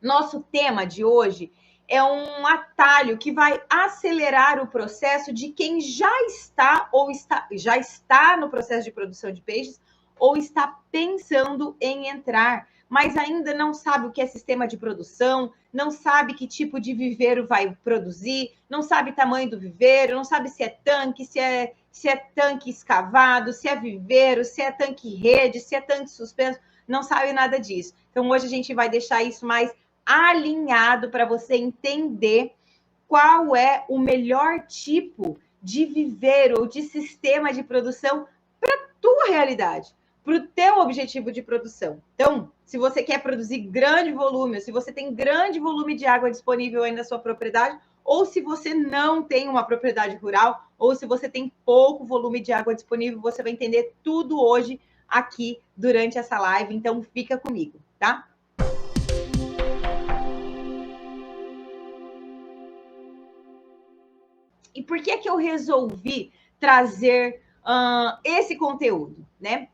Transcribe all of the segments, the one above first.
Nosso tema de hoje é um atalho que vai acelerar o processo de quem já está no processo de produção de peixes ou está pensando em entrar, mas ainda não sabe o que é sistema de produção, não sabe que tipo de viveiro vai produzir, não sabe o tamanho do viveiro, não sabe se é tanque, se é tanque escavado, se é viveiro, se é tanque rede, se é tanque suspenso, não sabe nada disso. Então hoje a gente vai deixar isso mais alinhado para você entender qual é o melhor tipo de viveiro ou de sistema de produção para a tua realidade, para o teu objetivo de produção. Então, se você quer produzir grande volume, se você tem grande volume de água disponível aí na sua propriedade, ou se você não tem uma propriedade rural, ou se você tem pouco volume de água disponível, você vai entender tudo hoje aqui durante essa live. Então, fica comigo, tá? E por que eu resolvi trazer esse conteúdo, né?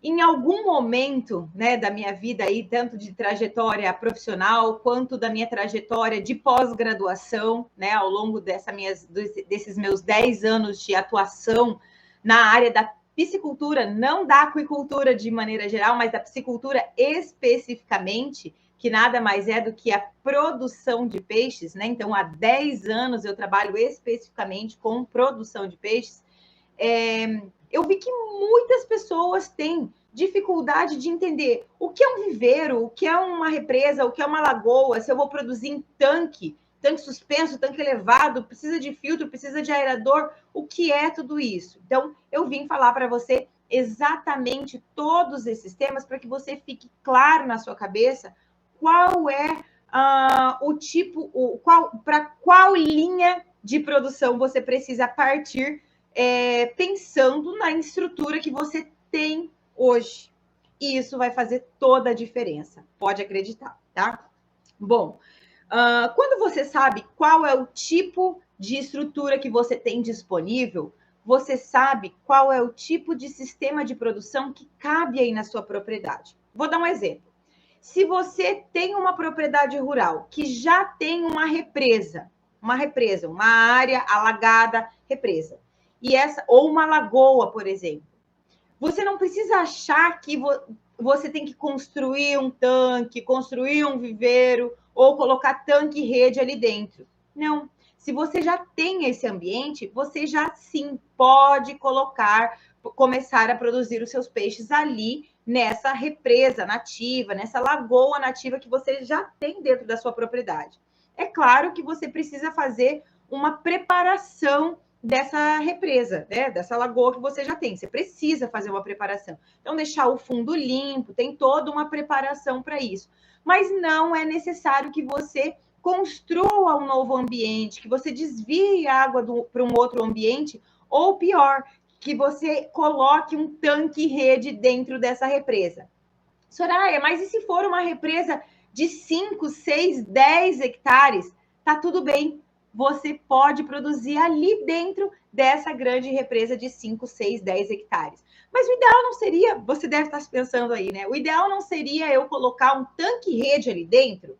Em algum momento, né, da minha vida aí, tanto de trajetória profissional quanto da minha trajetória de pós-graduação, né, ao longo desses meus 10 anos de atuação na área da piscicultura, não da aquicultura de maneira geral, mas da piscicultura especificamente, que nada mais é do que a produção de peixes, né? Então, há 10 anos eu trabalho especificamente com produção de peixes. Eu vi que muitas pessoas têm dificuldade de entender o que é um viveiro, o que é uma represa, o que é uma lagoa, se eu vou produzir em tanque suspenso, tanque elevado, precisa de filtro, precisa de aerador, o que é tudo isso? Então, eu vim falar para você exatamente todos esses temas para que você fique claro na sua cabeça qual é o tipo, para qual linha de produção você precisa partir pensando na estrutura que você tem hoje. E isso vai fazer toda a diferença, pode acreditar, tá? Bom, quando você sabe qual é o tipo de estrutura que você tem disponível, você sabe qual é o tipo de sistema de produção que cabe aí na sua propriedade. Vou dar um exemplo. Se você tem uma propriedade rural que já tem uma represa, uma área alagada, represa, e essa ou uma lagoa, por exemplo, você não precisa achar que você tem que construir um tanque, construir um viveiro ou colocar tanque e rede ali dentro. Não. Se você já tem esse ambiente, você já sim pode começar a produzir os seus peixes ali nessa represa nativa, nessa lagoa nativa que você já tem dentro da sua propriedade. É claro que você precisa fazer uma preparação dessa represa, né? Dessa lagoa que você já tem. Você precisa fazer uma preparação. Então, deixar o fundo limpo, tem toda uma preparação para isso. Mas não é necessário que você construa um novo ambiente, que você desvie a água para um outro ambiente, ou pior, que você coloque um tanque-rede dentro dessa represa. Soraya, mas e se for uma represa de 5, 6, 10 hectares? Tá tudo bem. Você pode produzir ali dentro dessa grande represa de 5, 6, 10 hectares. Mas o ideal não seria, você deve estar pensando aí, né? O ideal não seria eu colocar um tanque-rede ali dentro?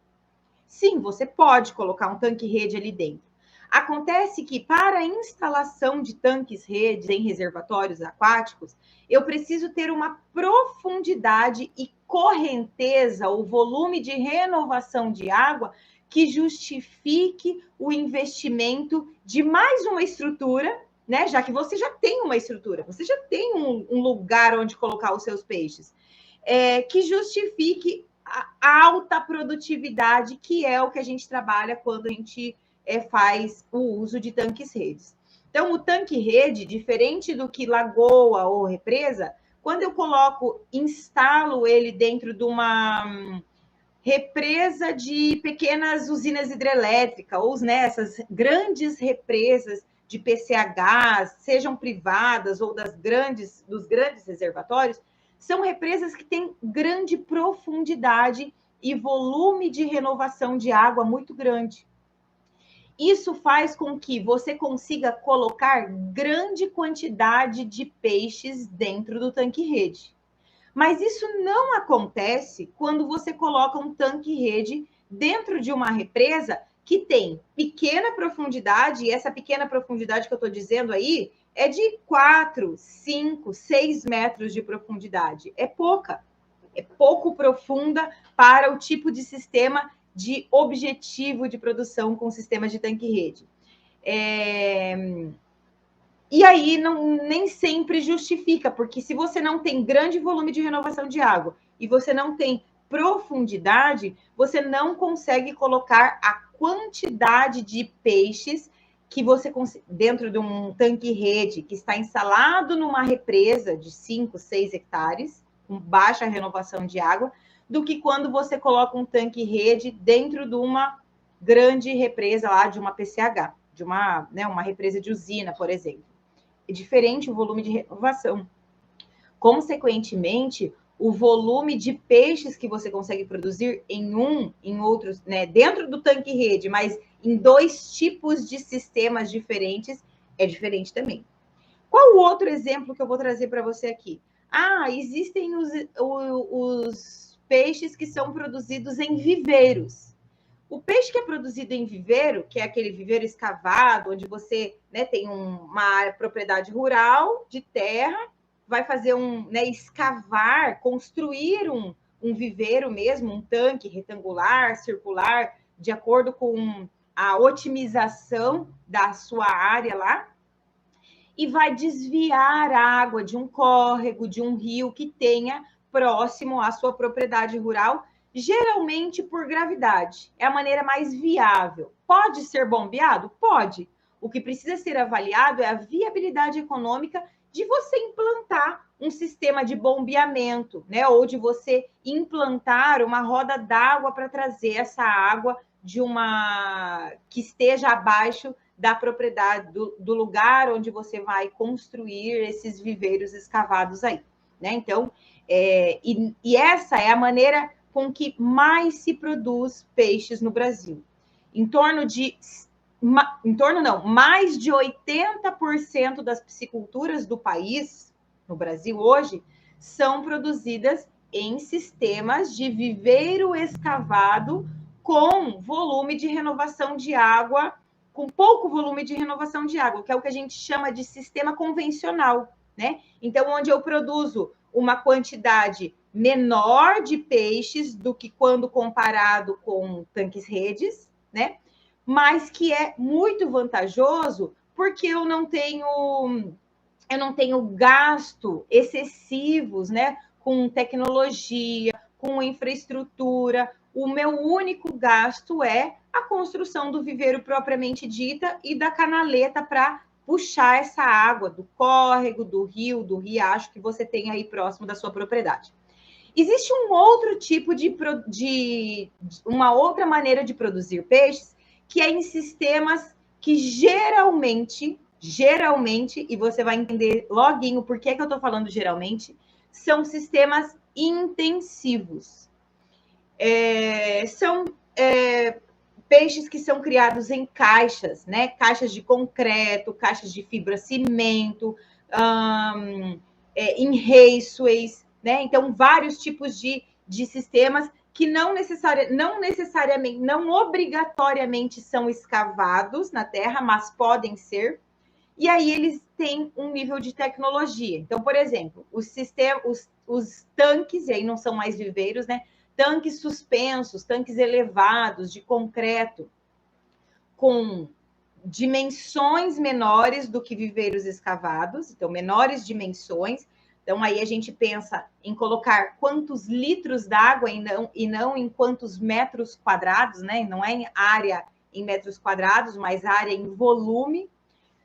Sim, você pode colocar um tanque-rede ali dentro. Acontece que para a instalação de tanques-redes em reservatórios aquáticos, eu preciso ter uma profundidade e correnteza, o volume de renovação de água que justifique o investimento de mais uma estrutura, né? Já que você já tem uma estrutura, você já tem um lugar onde colocar os seus peixes, que justifique a alta produtividade, que é o que a gente trabalha quando a gente faz o uso de tanques-redes. Então, o tanque-rede, diferente do que lagoa ou represa, quando eu instalo ele dentro de uma represa de pequenas usinas hidrelétricas, ou né, essas grandes represas de PCH, sejam privadas ou dos grandes reservatórios, são represas que têm grande profundidade e volume de renovação de água muito grande. Isso faz com que você consiga colocar grande quantidade de peixes dentro do tanque-rede. Mas isso não acontece quando você coloca um tanque-rede dentro de uma represa que tem pequena profundidade, e essa pequena profundidade que eu estou dizendo aí é de 4, 5, 6 metros de profundidade. É pouca, é pouco profunda para o tipo de sistema de objetivo de produção com sistemas de tanque-rede. E aí nem sempre justifica, porque se você não tem grande volume de renovação de água e você não tem profundidade, você não consegue colocar a quantidade de peixes que você dentro de um tanque-rede que está instalado numa represa de 5, 6 hectares, com baixa renovação de água, do que quando você coloca um tanque-rede dentro de uma grande represa lá de uma PCH, de uma represa de usina, por exemplo. É diferente o volume de renovação. Consequentemente, o volume de peixes que você consegue produzir em outros, né, dentro do tanque-rede, mas em 2 tipos de sistemas diferentes, é diferente também. Qual o outro exemplo que eu vou trazer para você aqui? Existem os peixes que são produzidos em viveiros. O peixe que é produzido em viveiro, que é aquele viveiro escavado, onde você, né, tem uma propriedade rural de terra, vai fazer escavar, construir um viveiro mesmo, um tanque retangular, circular, de acordo com a otimização da sua área lá, e vai desviar a água de um córrego, de um rio que tenha próximo à sua propriedade rural, geralmente por gravidade. É a maneira mais viável. Pode ser bombeado? Pode. O que precisa ser avaliado é a viabilidade econômica de você implantar um sistema de bombeamento, né? Ou de você implantar uma roda d'água para trazer essa água que esteja abaixo da propriedade, do lugar onde você vai construir esses viveiros escavados aí, né? Então, essa é a maneira com que mais se produz peixes no Brasil. Mais de 80% das pisciculturas do país, no Brasil hoje, são produzidas em sistemas de viveiro escavado com volume de renovação de água, com pouco volume de renovação de água, que é o que a gente chama de sistema convencional, né? Então, onde eu produzo uma quantidade menor de peixes do que quando comparado com tanques-redes, né? Mas que é muito vantajoso porque eu não tenho gasto excessivos, né? Com tecnologia, com infraestrutura. O meu único gasto é a construção do viveiro propriamente dita e da canaleta para puxar essa água do córrego, do rio, do riacho que você tem aí próximo da sua propriedade. Existe um outro tipo uma outra maneira de produzir peixes, que é em sistemas que geralmente, e você vai entender loguinho por que eu estou falando geralmente, são sistemas intensivos. São peixes que são criados em caixas, né? Caixas de concreto, caixas de fibra-cimento, em raceways, né? Então, vários tipos de sistemas que não obrigatoriamente são escavados na terra, mas podem ser. E aí eles têm um nível de tecnologia. Então, por exemplo, os tanques, e aí não são mais viveiros, né? Tanques suspensos, tanques elevados de concreto, com dimensões menores do que viveiros escavados, então menores dimensões. Então aí a gente pensa em colocar quantos litros d'água e não em quantos metros quadrados, né? Não é em área em metros quadrados, mas área em volume.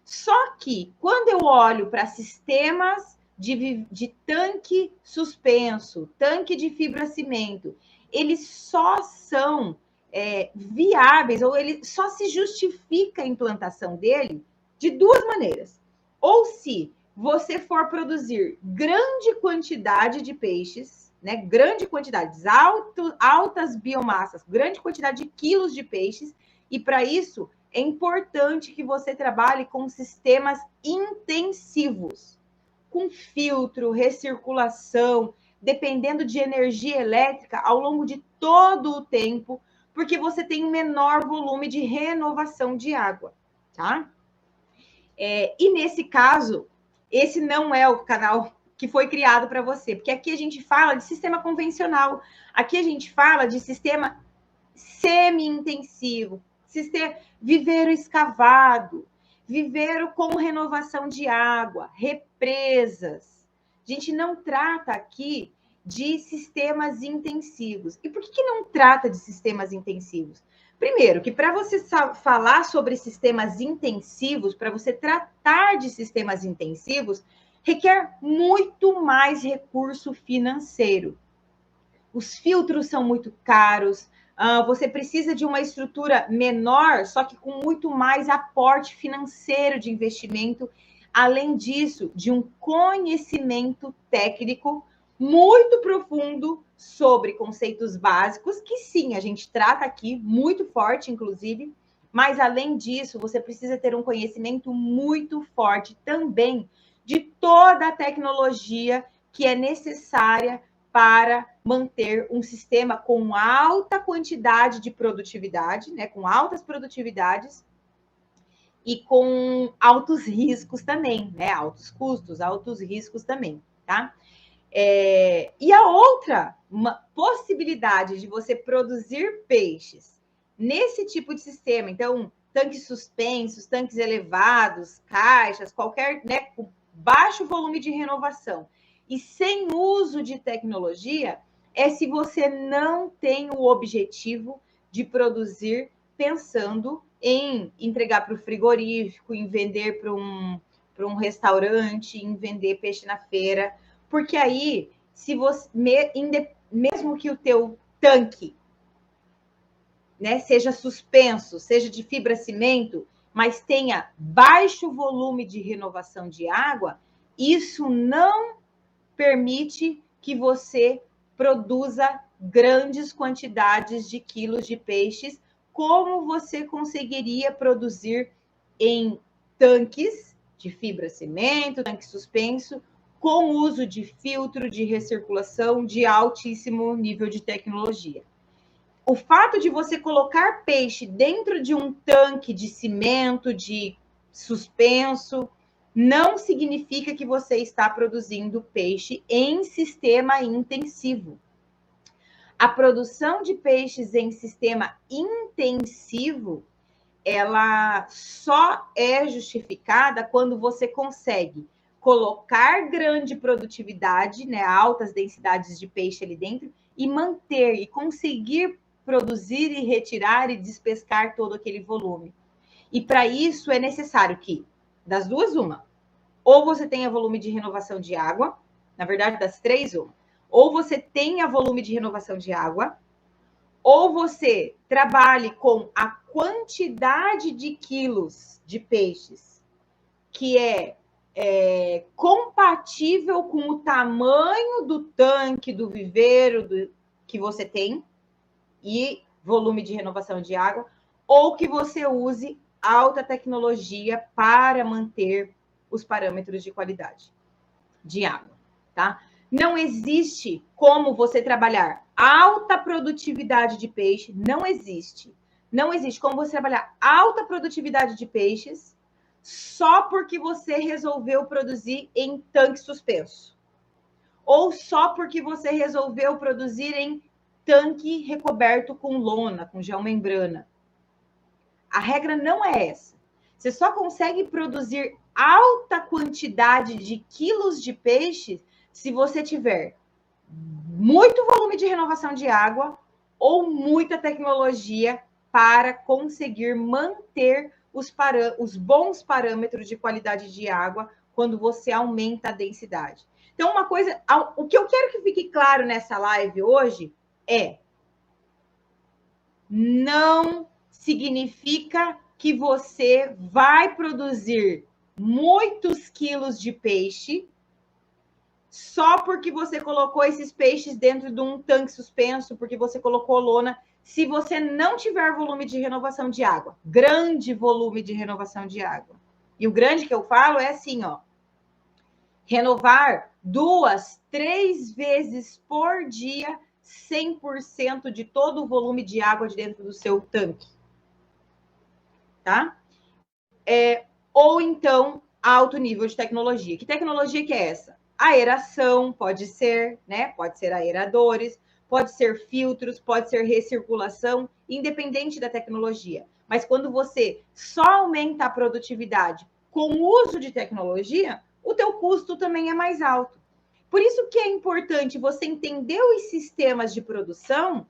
Só que quando eu olho para sistemas de tanque suspenso, tanque de fibra-cimento, eles só são viáveis, ou ele só se justifica a implantação dele de 2 maneiras. Ou se você for produzir grande quantidade de peixes, né? Grande quantidade, altas biomassas, grande quantidade de quilos de peixes, e para isso é importante que você trabalhe com sistemas intensivos, com filtro, recirculação, dependendo de energia elétrica ao longo de todo o tempo, porque você tem um menor volume de renovação de água, tá? E nesse caso, esse não é o canal que foi criado para você, porque aqui a gente fala de sistema convencional, aqui a gente fala de sistema semi-intensivo, viveiro escavado, viveiro com renovação de água, represas. A gente não trata aqui de sistemas intensivos. E por que não trata de sistemas intensivos? Primeiro, que para você falar sobre sistemas intensivos, para você tratar de sistemas intensivos, requer muito mais recurso financeiro. Os filtros são muito caros, você precisa de uma estrutura menor, só que com muito mais aporte financeiro de investimento. Além disso, de um conhecimento técnico muito profundo sobre conceitos básicos, que sim, a gente trata aqui, muito forte, inclusive, mas além disso, você precisa ter um conhecimento muito forte também de toda a tecnologia que é necessária para manter um sistema com alta quantidade de produtividade, né, com altas produtividades e com altos riscos também, né, altos custos, altos riscos também, tá? E a outra possibilidade de você produzir peixes nesse tipo de sistema, então, tanques suspensos, tanques elevados, caixas, qualquer, né, com baixo volume de renovação e sem uso de tecnologia, é se você não tem o objetivo de produzir pensando em entregar para o frigorífico, em vender para um restaurante, em vender peixe na feira. Porque aí, se você, mesmo que o teu tanque, né, seja suspenso, seja de fibra-cimento, mas tenha baixo volume de renovação de água, isso não permite que você produza grandes quantidades de quilos de peixes, como você conseguiria produzir em tanques de fibra-cimento, tanque suspenso, com uso de filtro, de recirculação, de altíssimo nível de tecnologia. O fato de você colocar peixe dentro de um tanque de cimento, de suspenso, não significa que você está produzindo peixe em sistema intensivo. A produção de peixes em sistema intensivo, ela só é justificada quando você consegue colocar grande produtividade, né, altas densidades de peixe ali dentro, e manter e conseguir produzir e retirar e despescar todo aquele volume. E para isso é necessário que, das duas, uma, ou você tenha volume de renovação de água, na verdade, das três, uma, ou você tenha volume de renovação de água, ou você trabalhe com a quantidade de quilos de peixes que é compatível com o tamanho do tanque, do viveiro que você tem e volume de renovação de água, ou que você use alta tecnologia para manter os parâmetros de qualidade de água, tá? Não existe como você trabalhar alta produtividade de peixe, não existe. Não existe como você trabalhar alta produtividade de peixes só porque você resolveu produzir em tanque suspenso. Ou só porque você resolveu produzir em tanque recoberto com lona, com geomembrana. A regra não é essa. Você só consegue produzir alta quantidade de quilos de peixe se você tiver muito volume de renovação de água ou muita tecnologia para conseguir manter os bons parâmetros de qualidade de água quando você aumenta a densidade. Então, uma coisa, o que eu quero que fique claro nessa live hoje é: não significa que você vai produzir muitos quilos de peixe só porque você colocou esses peixes dentro de um tanque suspenso, porque você colocou lona, se você não tiver volume de renovação de água, grande volume de renovação de água. E o grande que eu falo é assim, ó, renovar 2, 3 vezes por dia 100% de todo o volume de água de dentro do seu tanque. Tá? Ou então, alto nível de tecnologia. Que tecnologia que é essa? Aeração, pode ser, né? Pode ser aeradores, pode ser filtros, pode ser recirculação, independente da tecnologia. Mas quando você só aumenta a produtividade com o uso de tecnologia, o teu custo também é mais alto. Por isso que é importante você entender os sistemas de produção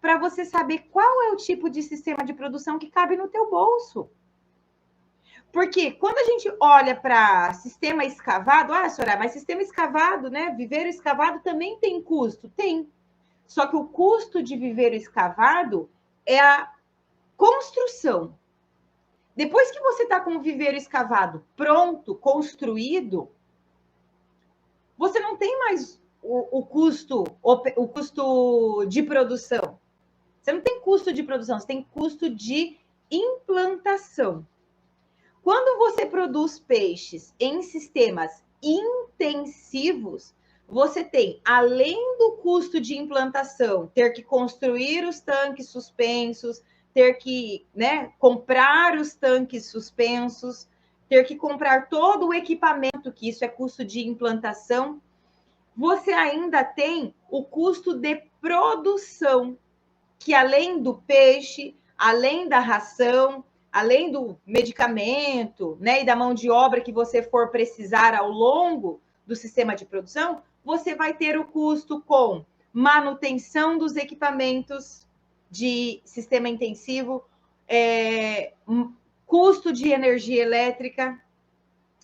para você saber qual é o tipo de sistema de produção que cabe no teu bolso. Porque quando a gente olha para sistema escavado, Soraya, mas sistema escavado, né? Viveiro escavado também tem custo? Tem. Só que o custo de viveiro escavado é a construção. Depois que você está com o viveiro escavado pronto, construído, você não tem mais o custo de produção. Você não tem custo de produção, você tem custo de implantação. Quando você produz peixes em sistemas intensivos, você tem, além do custo de implantação, ter que construir os tanques suspensos, ter que, né, comprar os tanques suspensos, ter que comprar todo o equipamento, que isso é custo de implantação, você ainda tem o custo de produção, que além do peixe, além da ração, além do medicamento, né, e da mão de obra que você for precisar ao longo do sistema de produção, você vai ter o custo com manutenção dos equipamentos de sistema intensivo, custo de energia elétrica,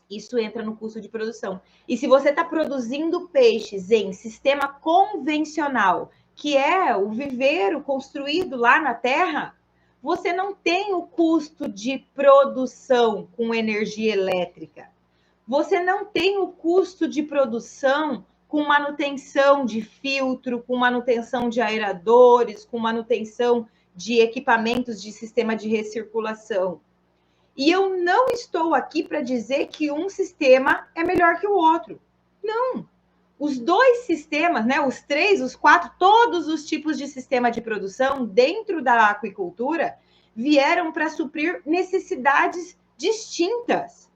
isso entra no custo de produção. E se você está produzindo peixes em sistema convencional, que é o viveiro construído lá na terra, você não tem o custo de produção com energia elétrica. Você não tem o custo de produção com manutenção de filtro, com manutenção de aeradores, com manutenção de equipamentos de sistema de recirculação. E eu não estou aqui para dizer que um sistema é melhor que o outro. Não. Os dois sistemas, né, os 3, os 4, todos os tipos de sistema de produção dentro da aquicultura vieram para suprir necessidades distintas.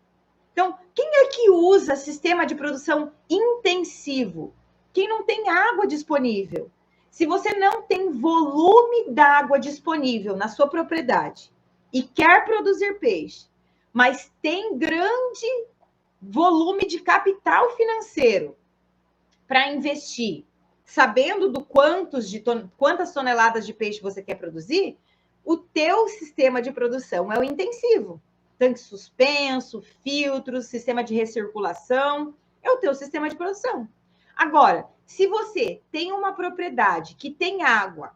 Então, quem é que usa sistema de produção intensivo? Quem não tem água disponível. Se você não tem volume d'água disponível na sua propriedade e quer produzir peixe, mas tem grande volume de capital financeiro para investir, sabendo do quantas toneladas de peixe você quer produzir, o teu sistema de produção é o intensivo. Tanque suspenso, filtros, sistema de recirculação, é o teu sistema de produção. Agora, se você tem uma propriedade que tem água,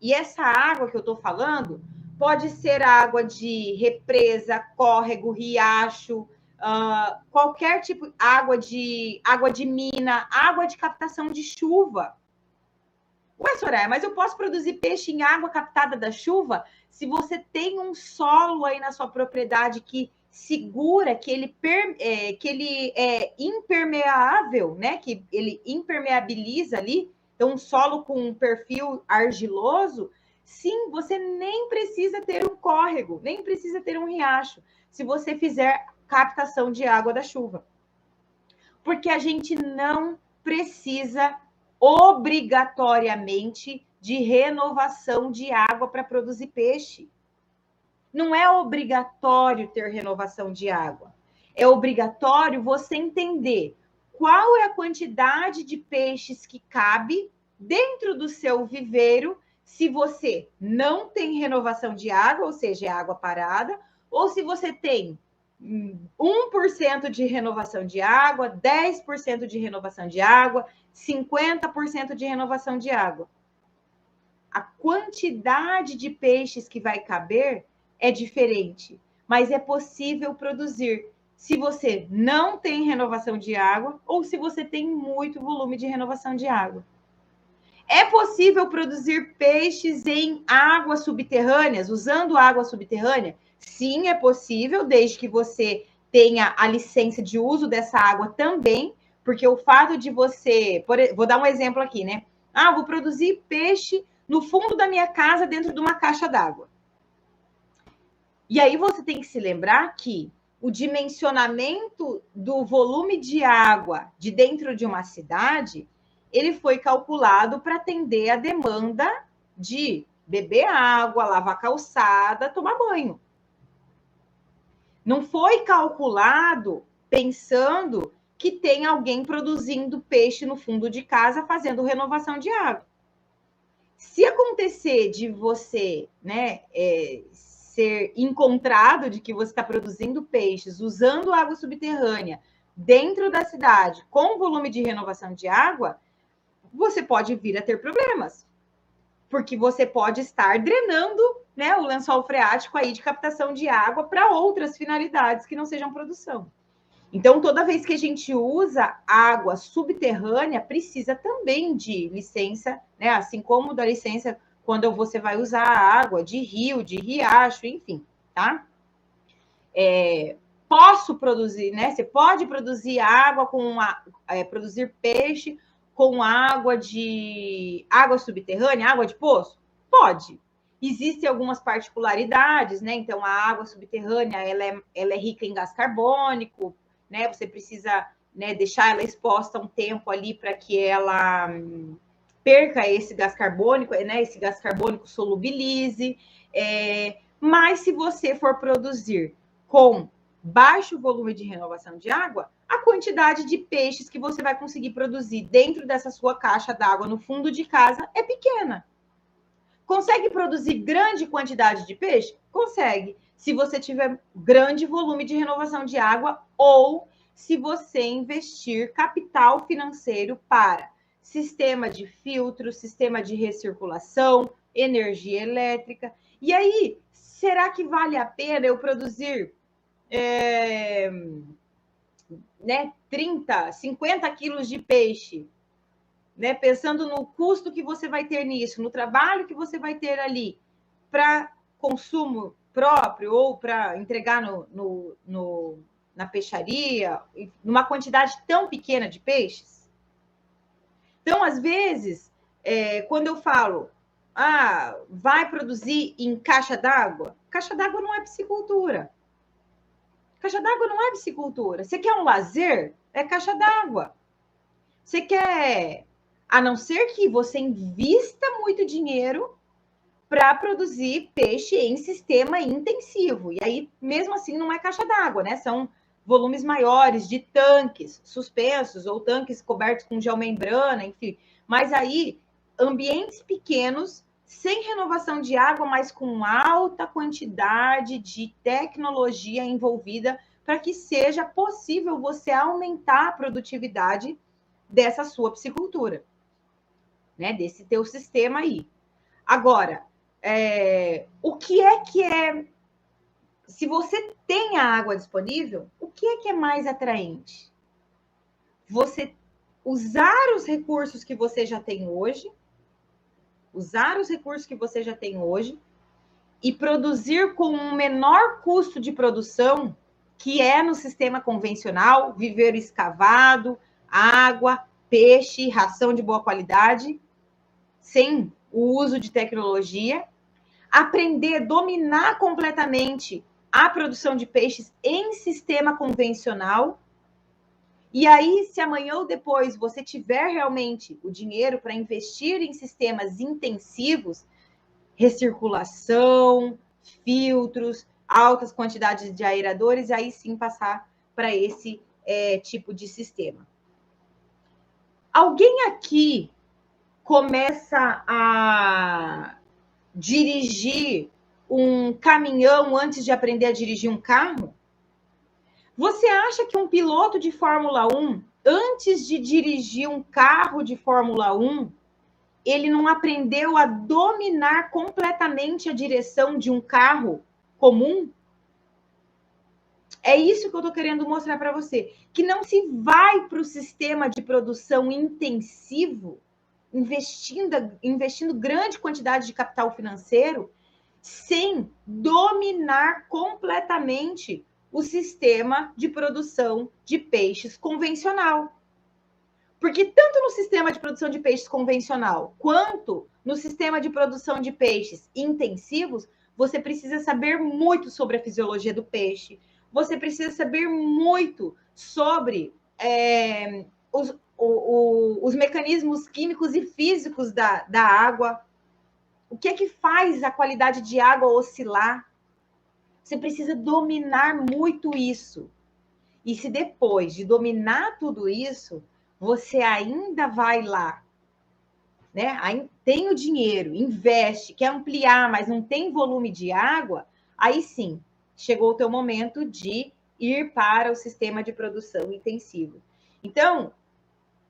e essa água que eu estou falando pode ser água de represa, córrego, riacho, qualquer tipo, água de mina, água de captação de chuva. Ué, Soraya, mas eu posso produzir peixe em água captada da chuva? Se você tem um solo aí na sua propriedade que segura, que ele é impermeável, né? Que ele impermeabiliza ali, então um solo com um perfil argiloso, sim, você nem precisa ter um córrego, nem precisa ter um riacho, se você fizer captação de água da chuva. Porque a gente não precisa obrigatoriamente de renovação de água para produzir peixe. Não é obrigatório ter renovação de água. É obrigatório você entender qual é a quantidade de peixes que cabe dentro do seu viveiro se você não tem renovação de água, ou seja, é água parada, ou se você tem 1% de renovação de água, 10% de renovação de água, 50% de renovação de água. A quantidade de peixes que vai caber é diferente, mas é possível produzir se você não tem renovação de água ou se você tem muito volume de renovação de água. É possível produzir peixes em águas subterrâneas, usando água subterrânea? Sim, é possível, desde que você tenha a licença de uso dessa água também, porque o fato de você... vou dar um exemplo aqui, né? Ah, vou produzir peixe no fundo da minha casa dentro de uma caixa d'água. E aí você tem que se lembrar que o dimensionamento do volume de água de dentro de uma cidade, ele foi calculado para atender a demanda de beber água, lavar calçada, tomar banho. Não foi calculado pensando que tem alguém produzindo peixe no fundo de casa fazendo renovação de água. Se acontecer de você, né, ser encontrado de que você está produzindo peixes usando água subterrânea dentro da cidade com volume de renovação de água, você pode vir a ter problemas, porque você pode estar drenando, né, o lençol freático aí de captação de água para outras finalidades que não sejam produção. Então, toda vez que a gente usa água subterrânea, precisa também de licença, né? Assim como da licença quando você vai usar água de rio, de riacho, enfim, tá? Posso produzir, né? Você pode produzir água produzir peixe com água subterrânea, água de poço? Pode. Existem algumas particularidades, né? Então, a água subterrânea ela é rica em gás carbônico, né? Você precisa, né, deixar ela exposta um tempo ali para que ela perca esse gás carbônico, né? Esse gás carbônico solubilize. Mas se você for produzir com baixo volume de renovação de água, a quantidade de peixes que você vai conseguir produzir dentro dessa sua caixa d'água no fundo de casa é pequena. Consegue produzir grande quantidade de peixe? Consegue. Se você tiver grande volume de renovação de água ou se você investir capital financeiro para sistema de filtro, sistema de recirculação, energia elétrica. E aí, será que vale a pena eu produzir 30, 50 quilos de peixe, né? Pensando no custo que você vai ter nisso, no trabalho que você vai ter ali para consumo próprio ou para entregar na peixaria, numa quantidade tão pequena de peixes? Então, às vezes, quando eu falo, vai produzir em caixa d'água não é piscicultura. Caixa d'água não é piscicultura. Você quer um lazer? É caixa d'água. Você quer... A não ser que você invista muito dinheiro para produzir peixe em sistema intensivo. E aí, mesmo assim, não é caixa d'água, né? São volumes maiores de tanques suspensos ou tanques cobertos com geomembrana, enfim. Mas aí, ambientes pequenos, sem renovação de água, mas com alta quantidade de tecnologia envolvida para que seja possível você aumentar a produtividade dessa sua piscicultura, né? Desse teu sistema aí. Agora, o que é... Se você tem a água disponível, o que é mais atraente? Você usar os recursos que você já tem hoje, e produzir com um menor custo de produção, que é no sistema convencional, viveiro escavado, água, peixe, ração de boa qualidade, sem o uso de tecnologia, aprender, dominar completamente a produção de peixes em sistema convencional. E aí, se amanhã ou depois você tiver realmente o dinheiro para investir em sistemas intensivos, recirculação, filtros, altas quantidades de aeradores, aí sim passar para esse tipo de sistema. Alguém aqui começa a dirigir um caminhão antes de aprender a dirigir um carro? Você acha que um piloto de Fórmula 1, antes de dirigir um carro de Fórmula 1, ele não aprendeu a dominar completamente a direção de um carro comum? É isso que eu estou querendo mostrar para você, que não se vai para o sistema de produção intensivo, investindo grande quantidade de capital financeiro, sem dominar completamente o sistema de produção de peixes convencional. Porque tanto no sistema de produção de peixes convencional, quanto no sistema de produção de peixes intensivos, você precisa saber muito sobre a fisiologia do peixe, você precisa saber muito sobre os mecanismos químicos e físicos da água, o que é que faz a qualidade de água oscilar. Você precisa dominar muito isso. E se depois de dominar tudo isso, você ainda vai lá, né? Aí tem o dinheiro, investe, quer ampliar, mas não tem volume de água, aí sim, chegou o teu momento de ir para o sistema de produção intensivo. Então,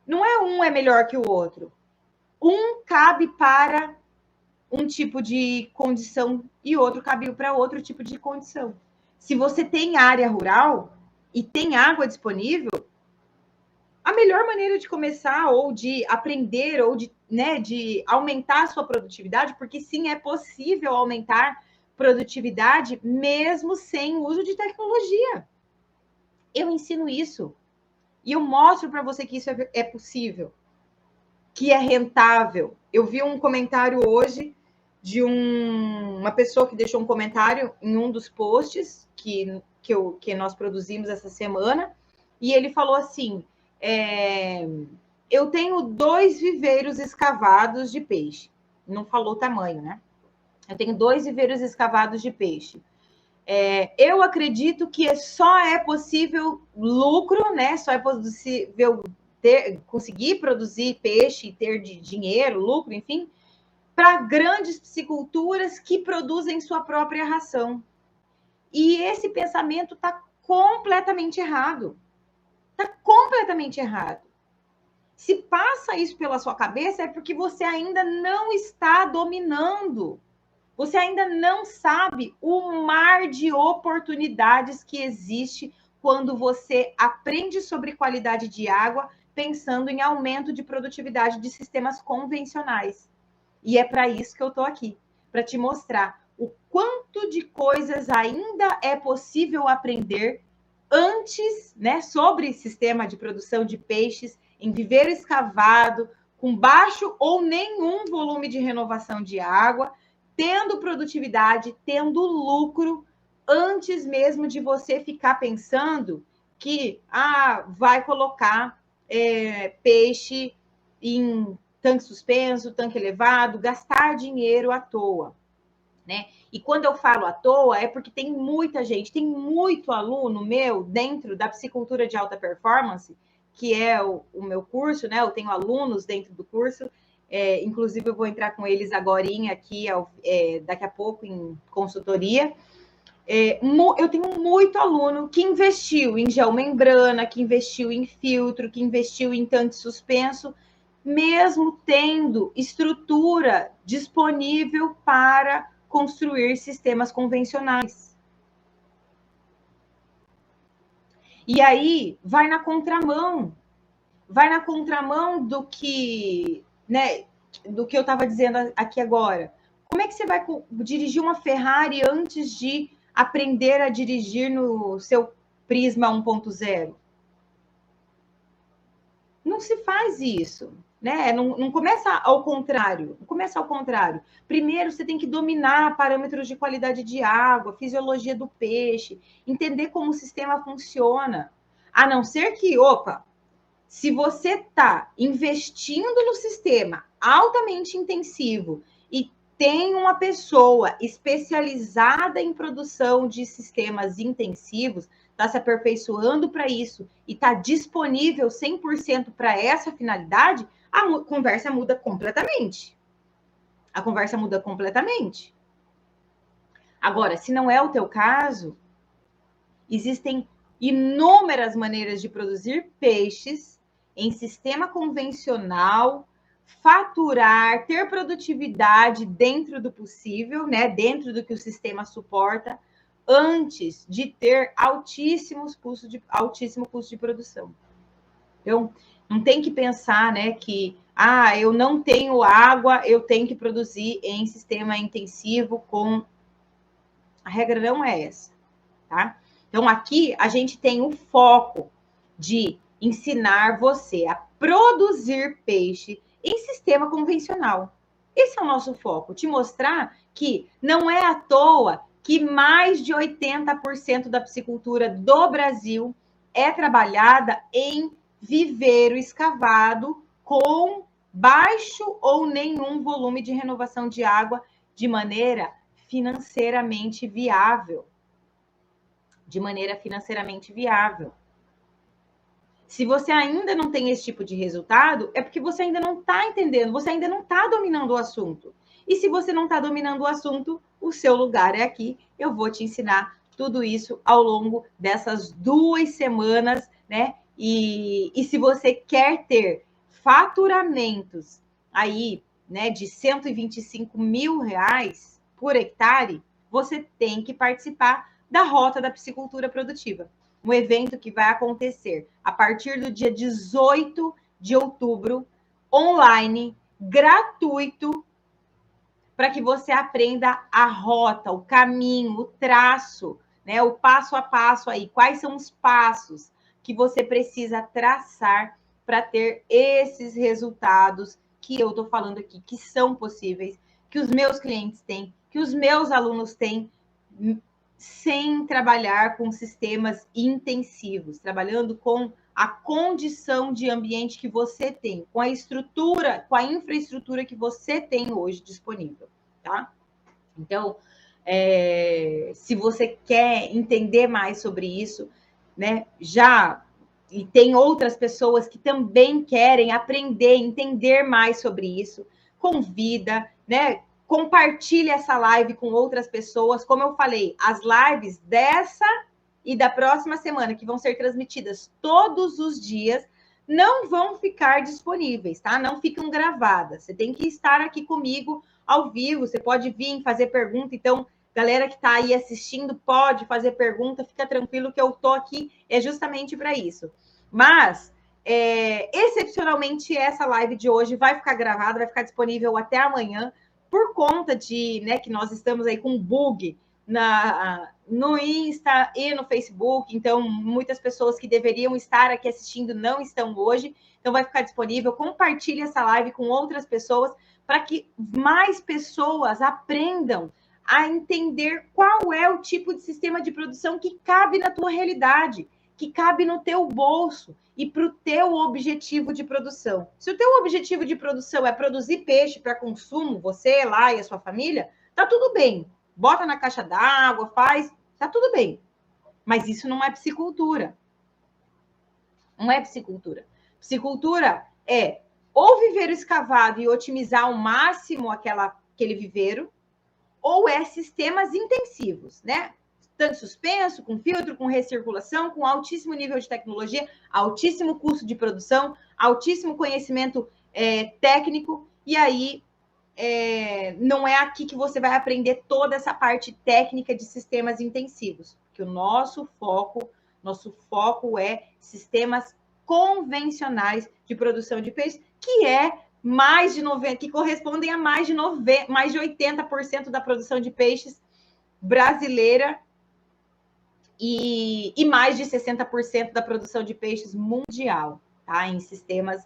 não é um é melhor que o outro. Um cabe para um tipo de condição e outro cabe para outro tipo de condição. Se você tem área rural e tem água disponível, a melhor maneira de começar ou de aprender ou de, né, de aumentar a sua produtividade, porque sim, é possível aumentar produtividade mesmo sem o uso de tecnologia. Eu ensino isso e eu mostro para você que isso é possível, que é rentável. Eu vi um comentário hoje de uma pessoa que deixou um comentário em um dos posts que nós produzimos essa semana, e ele falou assim: eu tenho 2 viveiros escavados de peixe. Não falou o tamanho, né? Eu tenho 2 viveiros escavados de peixe. Eu acredito que só é possível lucro, né? Só é possível conseguir produzir peixe e ter dinheiro, lucro, enfim, para grandes pisciculturas que produzem sua própria ração. E esse pensamento está completamente errado. Está completamente errado. Se passa isso pela sua cabeça, é porque você ainda não está dominando. Você ainda não sabe o mar de oportunidades que existe quando você aprende sobre qualidade de água, pensando em aumento de produtividade de sistemas convencionais. E é para isso que eu estou aqui, para te mostrar o quanto de coisas ainda é possível aprender antes, né, sobre sistema de produção de peixes em viveiro escavado, com baixo ou nenhum volume de renovação de água, tendo produtividade, tendo lucro, antes mesmo de você ficar pensando que vai colocar peixe em tanque suspenso, tanque elevado, gastar dinheiro à toa, né? E quando eu falo à toa, é porque tem muita gente, tem muito aluno meu dentro da psicultura de alta performance, que é o meu curso, né? Eu tenho alunos dentro do curso, inclusive eu vou entrar com eles agora aqui, daqui a pouco, em consultoria. Eu tenho muito aluno que investiu em geomembrana, que investiu em filtro, que investiu em tanque suspenso, mesmo tendo estrutura disponível para construir sistemas convencionais. E aí vai na contramão do que, né, do que eu estava dizendo aqui agora. Como é que você vai dirigir uma Ferrari antes de aprender a dirigir no seu Prisma 1.0? Não se faz isso, né? Não começa ao contrário. Não começa ao contrário. Primeiro, você tem que dominar parâmetros de qualidade de água, fisiologia do peixe, entender como o sistema funciona. A não ser que, se você está investindo no sistema altamente intensivo e tem uma pessoa especializada em produção de sistemas intensivos, está se aperfeiçoando para isso e está disponível 100% para essa finalidade, a conversa muda completamente. A conversa muda completamente. Agora, se não é o teu caso, existem inúmeras maneiras de produzir peixes em sistema convencional, faturar, ter produtividade dentro do possível, né? Dentro do que o sistema suporta, antes de ter altíssimo custo de produção. Então, não tem que pensar, né, que eu não tenho água, eu tenho que produzir em sistema intensivo com... A regra não é essa, tá? Então, aqui a gente tem o foco de ensinar você a produzir peixe em sistema convencional. Esse é o nosso foco, te mostrar que não é à toa que mais de 80% da piscicultura do Brasil é trabalhada em viveiro escavado com baixo ou nenhum volume de renovação de água de maneira financeiramente viável. De maneira financeiramente viável. Se você ainda não tem esse tipo de resultado, é porque você ainda não está entendendo, você ainda não está dominando o assunto. E se você não está dominando o assunto, o seu lugar é aqui. Eu vou te ensinar tudo isso ao longo dessas 2 semanas, né? E se você quer ter faturamentos aí, né, de R$125 mil por hectare, você tem que participar da Rota da Piscicultura Produtiva. Um evento que vai acontecer a partir do dia 18 de outubro, online, gratuito, para que você aprenda a rota, o caminho, o traço, né? O passo a passo aí. Quais são os passos que você precisa traçar para ter esses resultados que eu estou falando aqui, que são possíveis, que os meus clientes têm, que os meus alunos têm, sem trabalhar com sistemas intensivos, trabalhando com a condição de ambiente que você tem, com a estrutura, com a infraestrutura que você tem hoje disponível, tá? Então, se você quer entender mais sobre isso, né, e tem outras pessoas que também querem aprender, entender mais sobre isso, convida, né? Compartilhe essa live com outras pessoas. Como eu falei, as lives dessa e da próxima semana, que vão ser transmitidas todos os dias, não vão ficar disponíveis, tá? Não ficam gravadas. Você tem que estar aqui comigo ao vivo. Você pode vir fazer pergunta. Então, galera que está aí assistindo, pode fazer pergunta. Fica tranquilo que eu tô aqui justamente para isso. Mas, excepcionalmente, essa live de hoje vai ficar gravada, vai ficar disponível até amanhã, por conta de, né, que nós estamos aí com um bug no Insta e no Facebook, então muitas pessoas que deveriam estar aqui assistindo não estão hoje, então vai ficar disponível. Compartilhe essa live com outras pessoas para que mais pessoas aprendam a entender qual é o tipo de sistema de produção que cabe na tua realidade, que cabe no teu bolso e para o teu objetivo de produção. Se o teu objetivo de produção é produzir peixe para consumo, você lá e a sua família, tá tudo bem. Bota na caixa d'água, faz, tá tudo bem. Mas isso não é piscicultura. Não é piscicultura. Piscicultura é ou viveiro escavado e otimizar ao máximo aquele viveiro, ou é sistemas intensivos, né? Tanque suspenso, com filtro, com recirculação, com altíssimo nível de tecnologia, altíssimo custo de produção, altíssimo conhecimento técnico, e aí não é aqui que você vai aprender toda essa parte técnica de sistemas intensivos, porque o nosso foco é sistemas convencionais de produção de peixe, que que correspondem a mais de 80% da produção de peixes brasileira e mais de 60% da produção de peixes mundial, tá? Em sistemas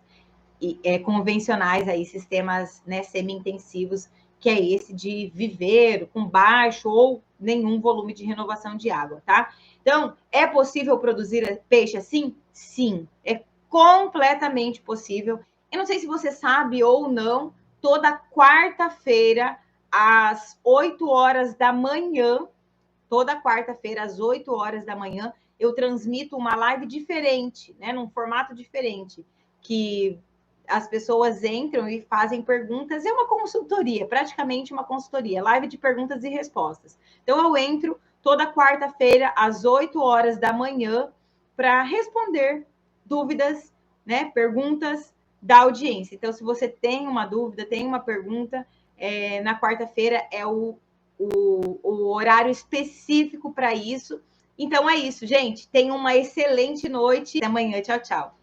convencionais, aí, sistemas, né, semi-intensivos, que é esse de viveiro, com baixo ou nenhum volume de renovação de água, tá? Então, é possível produzir peixe assim? Sim, é completamente possível. Eu não sei se você sabe ou não, toda quarta-feira, às 8 horas da manhã, toda quarta-feira, às 8 horas da manhã, eu transmito uma live diferente, né, num formato diferente, que as pessoas entram e fazem perguntas. É uma consultoria, praticamente uma consultoria, live de perguntas e respostas. Então, eu entro toda quarta-feira, às 8 horas da manhã, para responder dúvidas, né, perguntas da audiência. Então, se você tem uma dúvida, tem uma pergunta, na quarta-feira é o horário específico para isso. Então, é isso, gente. Tenham uma excelente noite. Até amanhã. Tchau, tchau.